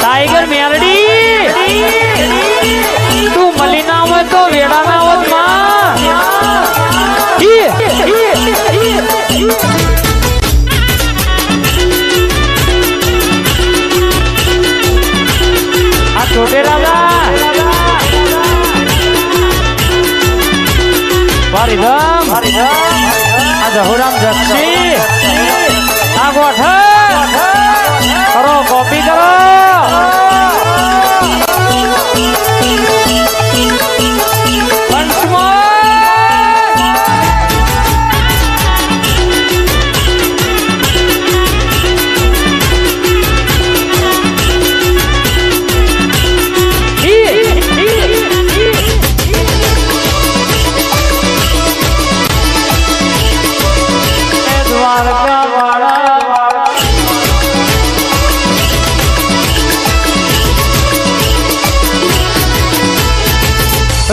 Tiger melody तू मलिना हो तो वेड़ा ना हो मां आ छोटे राजा परिदम आ जहुराम जक्षी आ गोठ करो कॉपी करो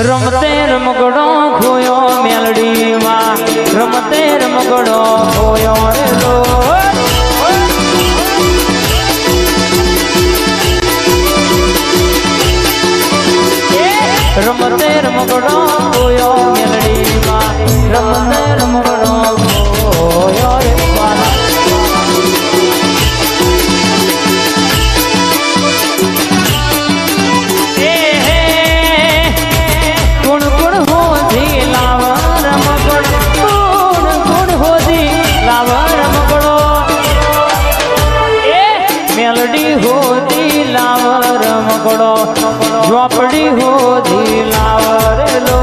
रमते रमगड़ो खोयो मेलडी मां रमते रमगड़ो खोयो रे लो रमते रमगड़ो खोयो मेलडी मां रमते रमगड़ो खोयो रे वाला झोपड़ी हो दिलावर लो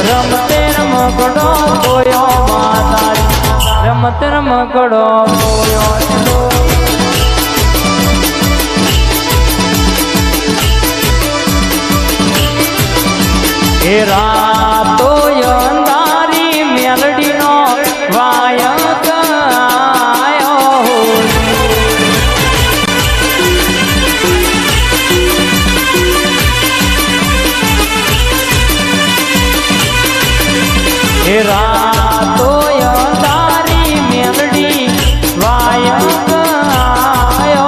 रमते रमकड़ो खोयो माता रमते रमकड़ो खोयो लो हे रातो अंधारी मेलडी नो वायक आयो हे रातो अंधारी मेलडी वायक आयो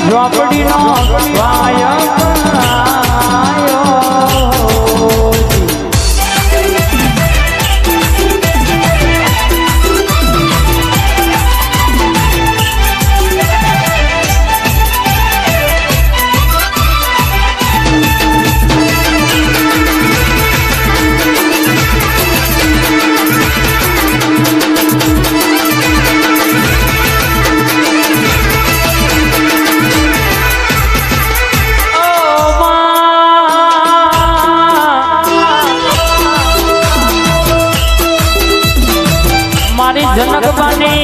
झोपड़ी नो वायक आयो जनक बानी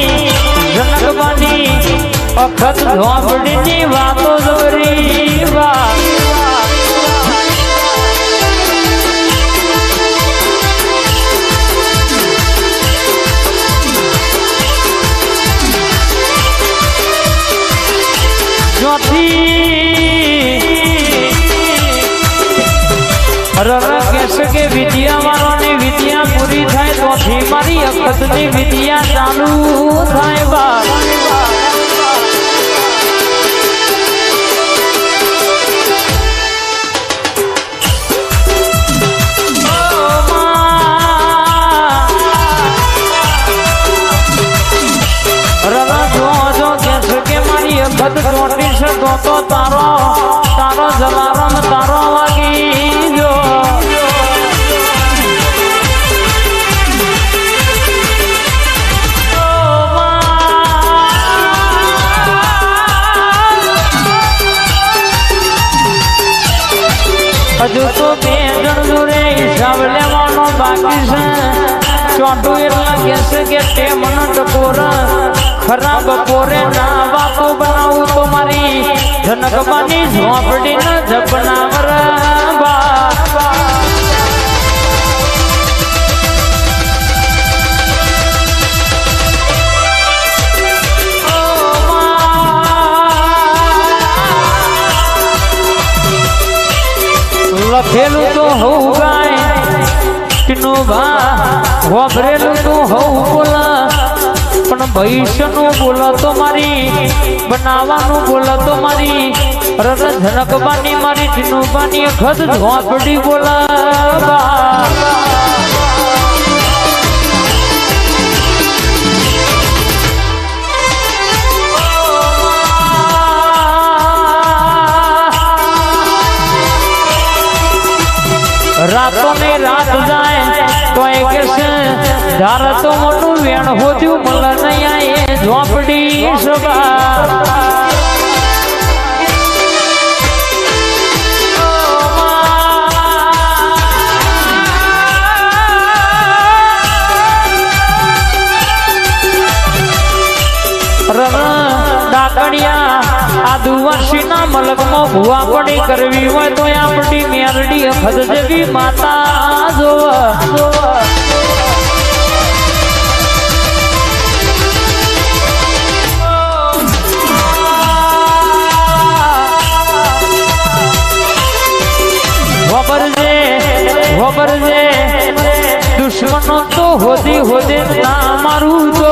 अखत झोपड़ी नी वातो जोरी वाह ज्योति रर कैसे के विद्या वालों ने विद्या મારી અખતની વિદ્યા ચાલુ થાય બા બદ ચોટી છે તો તારો જલારામ તારો વાગી જો હજુ તો બે જણ જોડે હિસાબ લેવાનો બાકી છે ચોટું એટલે કહેશે કે તે મને ટકોર ખરાબ બપોરે ના વાતો બનાવું તો મારી જનકબાની ઝોપડી ન જપનાવર લખેલું તો હોઉં ગાય ટીનું ભા વાપરેલું તો હોઉં બોલા પણ ભવિષ્યનું બોલો તો મારી બનાવવાનું બોલો તો મારી જનકબાની મારી ટીનુબાની ખદ ઝોપડી બોલા રાતો ને રાત જાય તો એ કે છે ધાર તો મોટું વેણ હોજ્યું મલ નયા એ ઝોપડી સભા ડાકડિયા આદિવાસી ના મલકમાં ભૂવા પડી કરવી હોય તો આપણી મેરડી અખદ જેવી માતા જોવા ખબર છે દુશ્મનો તો હોદે ના મારું તો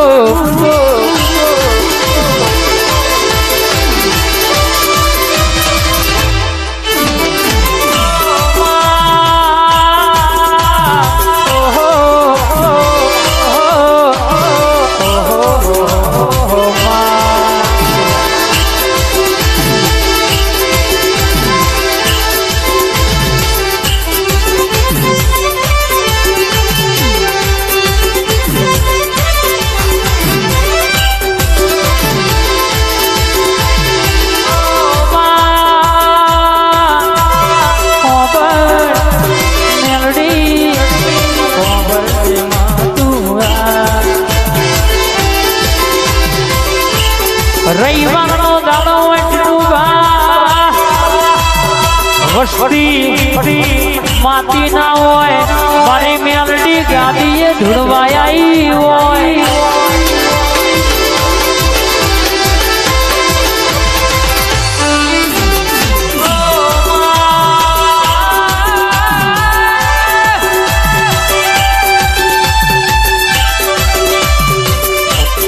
રવિવારનો દાડો વસ્તી માતી ના હોય મારી મેલડી ગાદીએ ધૂળવાઈ હોય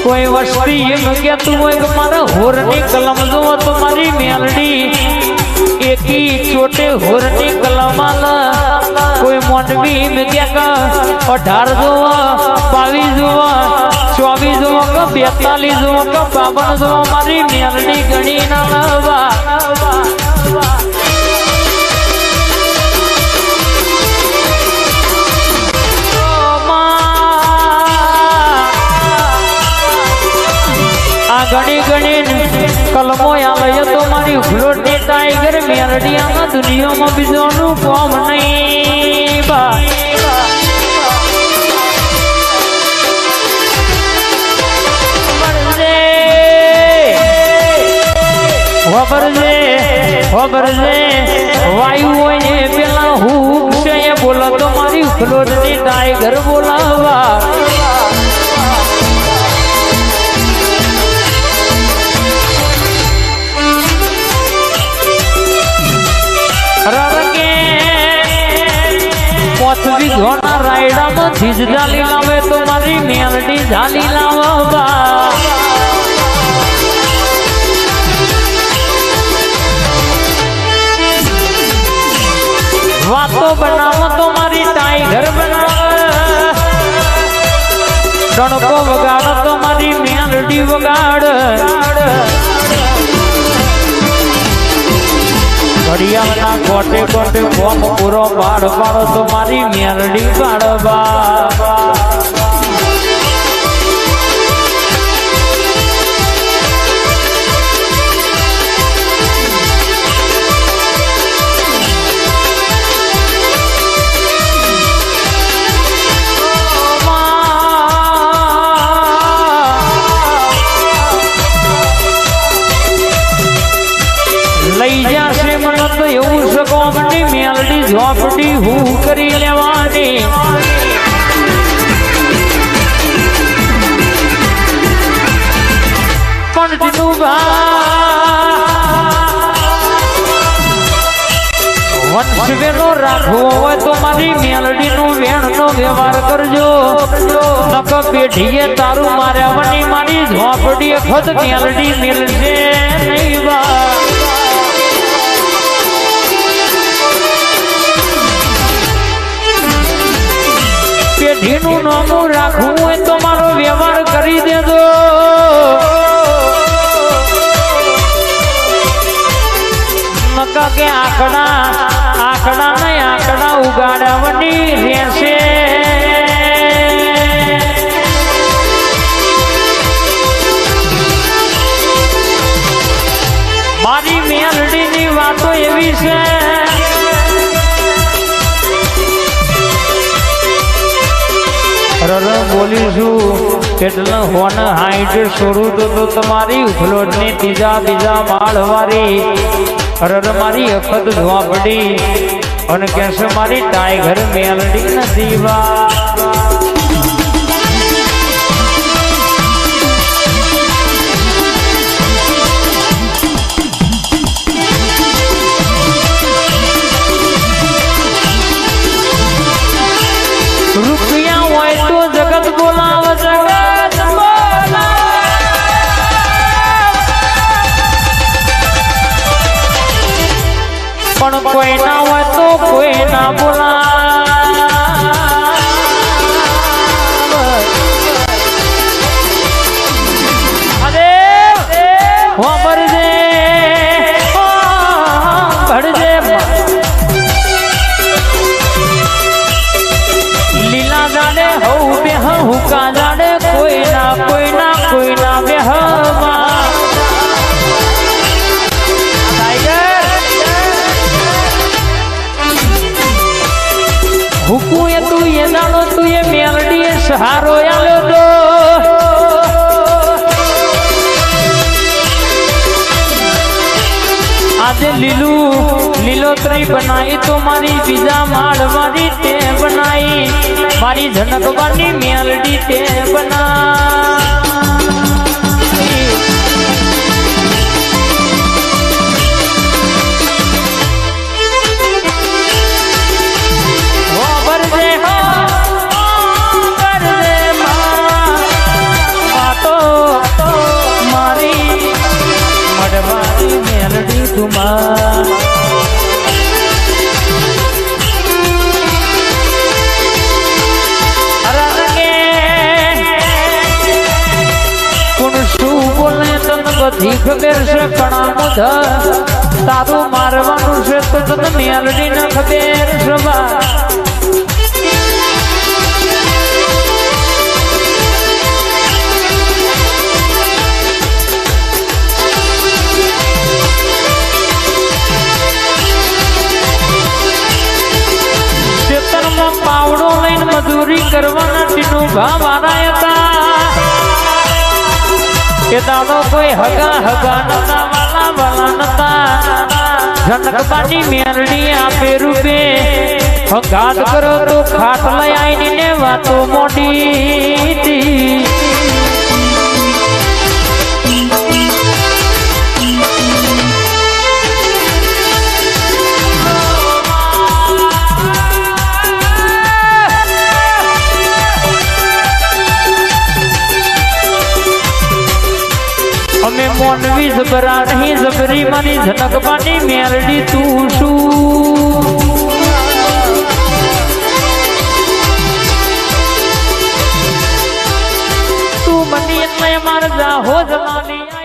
કોઈ વસ્તી એમ કહેતું હોય કે મારા હોરની કલમ જોવો તો મારી મેલડી એકી ચોટે હોરની કલમ કોઈ મોનવી એમ કે 18 જોવો 22 જોવો 24 જોવો કે 42 જોવો કે 52 જોવો મારી મેલડી ગણી ના લાવવા ગણી કલમો આવે તો મારી ફ્લોટની ટાઈગર મેલડીયામાં દુનિયામાં બીજોનું કોમ નહીં ખબર છે વાયુ હોય ને પેલા હું છે એ બોલો તો મારી ફ્લોટની ટાઈગર બોલાવા પોથવી ધોના रायडा में झीज झाली लावे तो मारी मेलडी झाली लावा वातो बनाओ तो मारी टाइगर बनावे डणको वगाड़ तो मारी मेलडी वगाड़ घड़ियाला गोटे गोटे फॉर्म पूरो बाड़ बाड़ तो मारी मेलडी बाड़बा लई जाशे मन तो एवं सकोमनी मेलडी झोपड़ी हूँ करी लेवानी कंटिन्यू वंश वेनो राखवो होय तो मारी मेलडी नु वेण नो व्यवहार करजो नक पेढ़ीए तारू मार्या वनी मारी झोपड़ी खुद मेलडी मिलजे नहीं बा पेढ़ी नु नामू राखवू है तो मारो व्यवहार करी दे दो नका के आंकड़ा आंकड़ा नहीं आंकड़ा उगाड़ा वनी रेसे मारी मेलडी नी वातो एवी छे बोलीशू કેટલા હોન હાઈટ છોડું તો તમારી ફ્લોટ ની ત્રીજા બીજા માળ વાળી અરર મારી અખત ઝોપડી અને કેસે મારી ટાઈગર મેલડી નથી વા रुपया होय तो जगत बोलाव जगत बोला पण कोई ना होय तो कोई ना बोला अरे वो मर जे बढ़ जे लीला जाने हो बेह हुका जाने कोई ना कोई ना कोई ना बेहवा टाइगर हुकू ये तू ये जानो तू ये मेलडी सहारो आलो दो आज लीलू लीलोतरी बनाई तो मारी बीजा माड़ मारी ते बनाई मारी झनक बानी मेलडी ते बना मारी मडवारी मेलडी तुम्हार बधी खबर से कणा मुझ तारू मारवानु से तो तन मेलडी न खबर सबा चेतन में पावड़ो लईन मजूरी करवाना टीनू भाव आरायता के दानो कोई हगा हगा नता वाला वाला नता झनक बानी मेलडी आपे रूपे हगात करो तो खाट लय आईनी ने वातो मोडी थी मोनवी जबरा नहीं जबरी मानी झनक पानी मेलडी तू शू तू मनी इतने मार जा हो जमानी।